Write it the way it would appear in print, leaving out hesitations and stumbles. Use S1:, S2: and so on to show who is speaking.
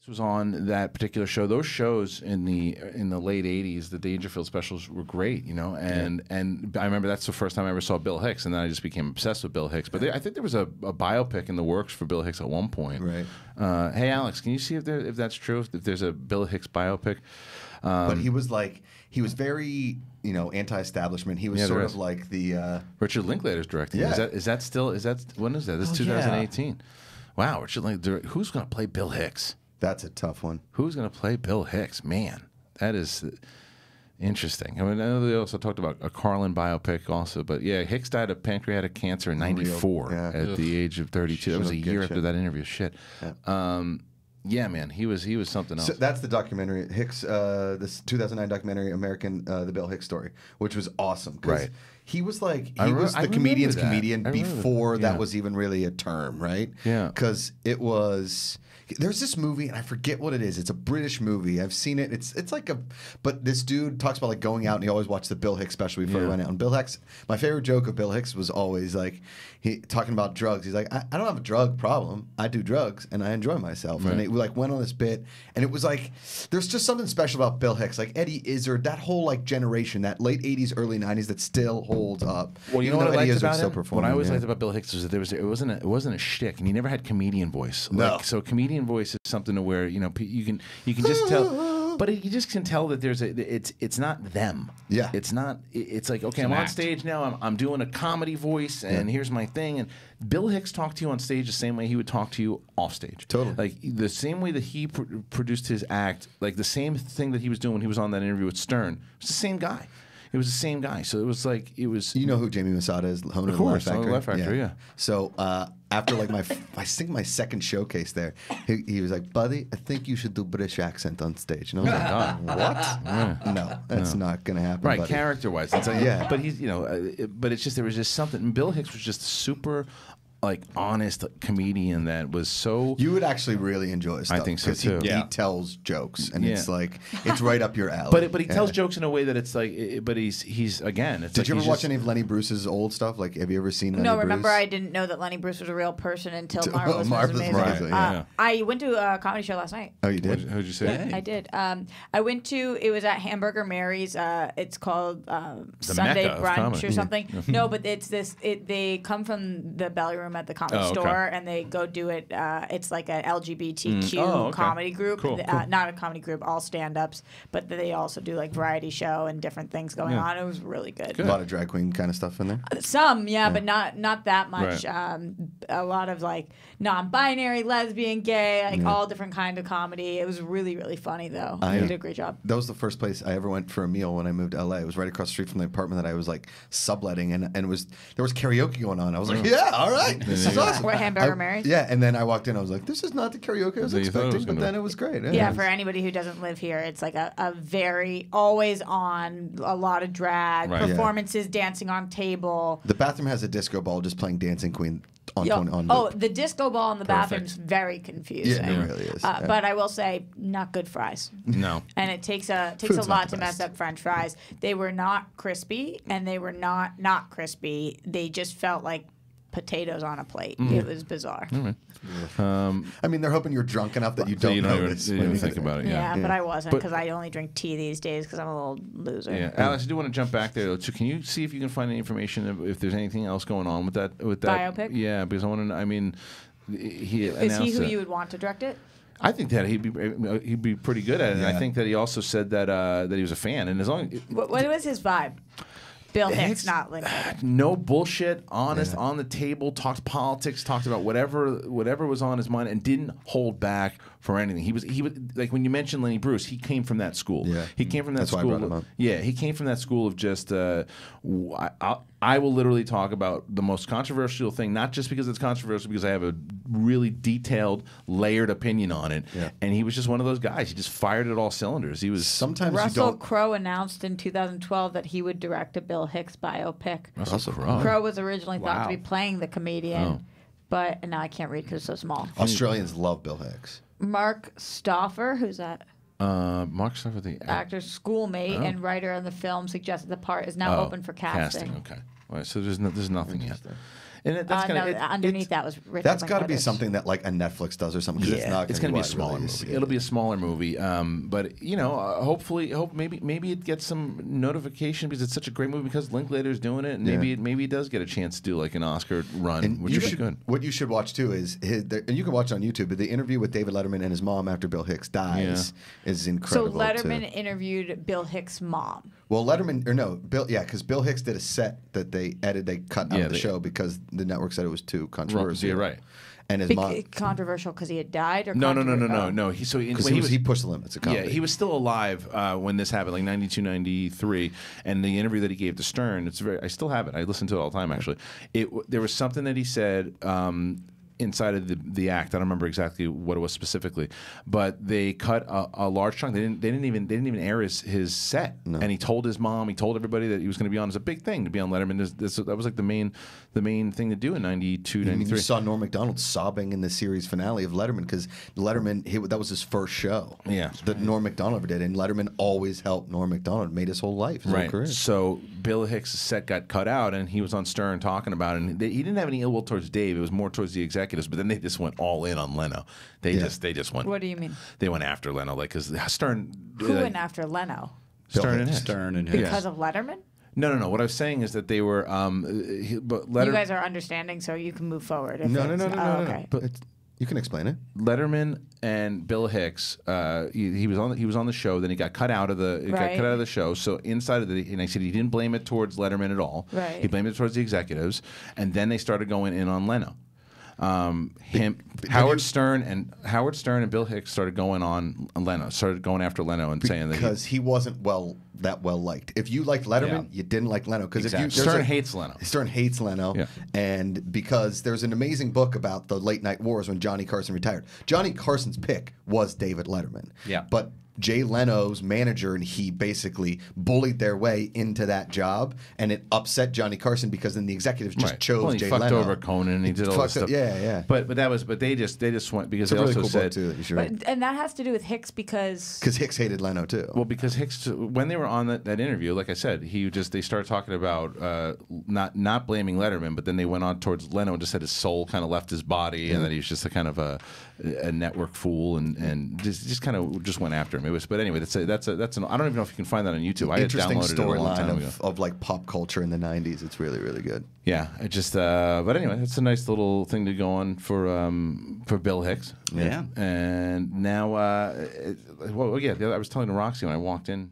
S1: was on that particular show. Those shows in the late '80s, the Dangerfield specials were great, you know. And I remember that's the first time I ever saw Bill Hicks, and then I just became obsessed with Bill Hicks. But I think there was a biopic in the works for Bill Hicks at one point.
S2: Right.
S1: Hey, Alex, can you see if that's true? If there's a Bill Hicks biopic?
S2: But he was very, you know, anti-establishment. He was sort of like the
S1: Richard Linklater's directing.
S2: Yeah.
S1: Is that still when is that? This is 2018. Wow, Richard Linklater. Who's going to play Bill Hicks?
S2: That's a tough one.
S1: Who's going to play Bill Hicks? Man, that is interesting. I mean, I know they also talked about a Carlin biopic also, but yeah, Hicks died of pancreatic cancer in '94 at the age of 32. That was a year after that interview. Shit. Yeah. Yeah, man, he was something else.
S2: So that's the documentary, Hicks, this 2009 documentary, American, the Bill Hicks story, which was awesome.
S1: Right.
S2: He was like, he was the comedian's comedian before that was even really a term, right?
S1: Yeah.
S2: Because it was... There's this movie, and I forget what it is. It's a British movie. I've seen it. It's like a... But this dude talks about like going out, and he always watched the Bill Hicks special before he went out. And Bill Hicks... My favorite joke of Bill Hicks was always like, he talking about drugs. He's like, I don't have a drug problem. I do drugs, and I enjoy myself. Right. And it like went on this bit, and it was like... There's just something special about Bill Hicks. Like Eddie Izzard, that whole like generation, that late 80s, early 90s that still holds up.
S1: Well, you know what I liked about him? What I always
S2: liked
S1: about Bill Hicks was that it wasn't a shtick, and he never had comedian voice.
S2: No.
S1: Like, so comedian voice is something to where, you know, you can just tell, but you just can tell that it's not them.
S2: Yeah.
S1: It's not. It's like, okay, I'm on stage now. I'm doing a comedy voice, and here's my thing. And Bill Hicks talked to you on stage the same way he would talk to you off stage.
S2: Totally.
S1: Like the same way that he produced his act, like the same thing that he was doing when he was on that interview with Stern. It was the same guy. It was the same guy. So it was like, it was...
S2: You know who Jamie Masada is?
S1: Of course, on the Laugh Factory, yeah.
S2: So after like I think my second showcase there, he was like, buddy, I think you should do British accent on stage. And I was like, what? Yeah. No, that's not going to happen.
S1: Right,
S2: buddy.
S1: Character-wise. It's like, but he's, you know, but it's just, there was just something. Bill Hicks was just super... like honest comedian that was so...
S2: You would actually really enjoy his stuff.
S1: I think so too.
S2: He tells jokes, and it's like, it's right up your alley.
S1: But he tells jokes in a way that it's like, but he's again. It's
S2: Did
S1: like
S2: you ever watch any of Lenny Bruce's old stuff? Like, have you ever seen Lenny Bruce?
S3: No, remember I didn't know that Lenny Bruce was a real person until Marvelous was Amazing.
S1: Right.
S3: I went to a comedy show last night.
S2: Oh, you did?
S1: Who'd you say?
S3: I did. I went to, it was at Hamburger Mary's. It's called Sunday
S1: Mecca of
S3: Brunch
S1: comedy.
S3: or something. No, but it's this, they come from the belly room at the comedy store. And they go do it. It's like an LGBTQ comedy group.
S1: Cool.
S3: Not a comedy group, all stand-ups. But they also do like variety show and different things going on. It was really good.
S2: A lot of drag queen kind of stuff in there?
S3: Some, but not that much. Right. A lot of like non-binary, lesbian, gay, like all different kind of comedy. It was really, really funny though. They did a great job.
S2: That was the first place I ever went for a meal when I moved to LA. It was right across the street from the apartment that I was like subletting, and there was karaoke going on. I was like, yeah, all right, this is awesome.
S3: Hamburger Mary's?
S2: Yeah, and then I walked in. I was like, this is not the karaoke I was expecting, but then it was great.
S3: Yeah, for anybody who doesn't live here, it's like a very always on, a lot of drag, performances, dancing on table.
S2: The bathroom has a disco ball just playing Dancing Queen on
S3: the disco ball in the bathroom is very confusing.
S2: Yeah, it really is.
S3: But I will say, not good fries.
S1: No.
S3: And it takes a lot to mess up French fries. They were not crispy, and they were not crispy. They just felt like potatoes on a plate. It was bizarre.
S2: I mean, they're hoping you're drunk enough that you don't notice.
S1: You don't even think about it.
S3: Yeah, but I wasn't, because I only drink tea these days because I'm a little loser.
S1: Yeah, Alex, I do want to jump back there though. So, can you see if you can find any information if there's anything else going on with that
S3: biopic?
S1: Yeah, because I want to know. I mean,
S3: is he who you would want to direct it?
S1: I think that he'd be pretty good at it.
S2: Yeah.
S1: And I think that he also said that he was a fan. And as long
S3: what was his vibe? Bill Hicks, not Linklater.
S1: No bullshit, honest, on the table, talked politics, talked about whatever was on his mind, and didn't hold back for anything. He was like, when you mentioned Lenny Bruce, he came from that school.
S2: Yeah.
S1: He came from that
S2: That's
S1: school.
S2: why I brought him up.
S1: Yeah, he came from that school of just I will literally talk about the most controversial thing, not just because it's controversial, because I have a really detailed, layered opinion on it.
S2: Yeah.
S1: And he was just one of those guys. He just fired at all cylinders. He was
S2: sometimes
S3: Russell Crowe announced in 2012 that he would direct a Bill Hicks biopic.
S1: Russell Crowe.
S3: Crowe was originally thought to be playing the comedian, but now I can't read because it's so small.
S2: Australians love Bill Hicks.
S3: Mark Stoffer, who's that?
S1: Mark Stoffer, the
S3: actor's schoolmate and writer on the film, suggested the part is now open for casting.
S1: Okay. All right, so there's nothing yet. And that's
S3: underneath that was written.
S2: That's got to
S3: to
S2: be something that like a Netflix does or something.
S1: Yeah,
S2: it's going to
S1: be a smaller movie. It'll be a smaller movie. But you know, hopefully, maybe it gets some notification because it's such a great movie because Linklater's doing it, and maybe it does get a chance to do like an Oscar run, which would be good.
S2: What you should watch too is and you can watch it on YouTube. But the interview with David Letterman and his mom after Bill Hicks dies is incredible.
S3: So Letterman interviewed Bill Hicks' mom.
S2: Well, because Bill Hicks did a set that they cut out of the show because the network said it was too controversial.
S1: Yeah, right.
S2: And his mom
S3: controversial because he had died, or
S1: no.
S2: He pushed the limits.
S1: Yeah, he was still alive when this happened, like 92, 93, and the interview that he gave to Stern. I still have it. I listen to it all the time. Actually, there was something that he said. Inside of the act, I don't remember exactly what it was specifically, but they cut a large chunk. They didn't even air his set, and he told his mom, he told everybody that he was going to be on. It's a big thing to be on Letterman. That was like the main thing to do in 92, 93.
S2: You saw Norm Macdonald sobbing in the series finale of Letterman because that was his first show.
S1: Yeah,
S2: that Norm Macdonald ever did, and Letterman always helped Norm Macdonald, made his whole life, his whole career.
S1: So Bill Hicks' set got cut out, and he was on Stern talking about it. And he didn't have any ill will towards Dave. It was more towards the executives. But then they just went all in on Leno. They just went.
S3: What do you mean?
S1: They went after Leno, like because Stern.
S3: Who went after Leno?
S1: Stern and Hicks.
S3: Because of Letterman?
S1: No. What I was saying is that they were. But
S3: you guys are understanding, so you can move forward.
S1: No.
S2: Okay. But you can explain it.
S1: Letterman and Bill Hicks. He was on the show. Then he got cut out of the show. So inside of and I said he didn't blame it towards Letterman at all.
S3: Right.
S1: He blamed it towards the executives, and then they started going in on Leno. Howard Stern and Bill Hicks started going on Leno, started going after Leno and saying that
S2: because he wasn't that well liked. If you liked Letterman, you didn't like Leno because
S1: Stern hates Leno.
S2: Stern hates Leno, and because there's an amazing book about the late night wars when Johnny Carson retired. Johnny Carson's pick was David Letterman.
S1: Yeah,
S2: but Jay Leno's manager and he basically bullied their way into that job, and it upset Johnny Carson because then the executives just chose Jay Leno.
S1: He fucked over Conan and he did all this stuff.
S2: Yeah.
S1: But they just went because
S2: it's
S1: they
S2: a really
S1: also
S2: cool
S1: said
S2: book too, that you should read.
S3: And that has to do with Hicks because
S2: Hicks hated Leno too.
S1: Well, because Hicks, when they were on that interview, like I said, they started talking about not blaming Letterman, but then they went on towards Leno and just said his soul kind of left his body and that he was just a kind of a network fool and just kind of just went after him. But anyway, that's an I don't even know if you can find that on YouTube. I had downloaded it a long time ago.
S2: Of like pop culture in the 90s. It's really, really good.
S1: Yeah, it just but anyway, it's a nice little thing to go on for Bill Hicks.
S2: Yeah.
S1: And now I was telling Roxy when I walked in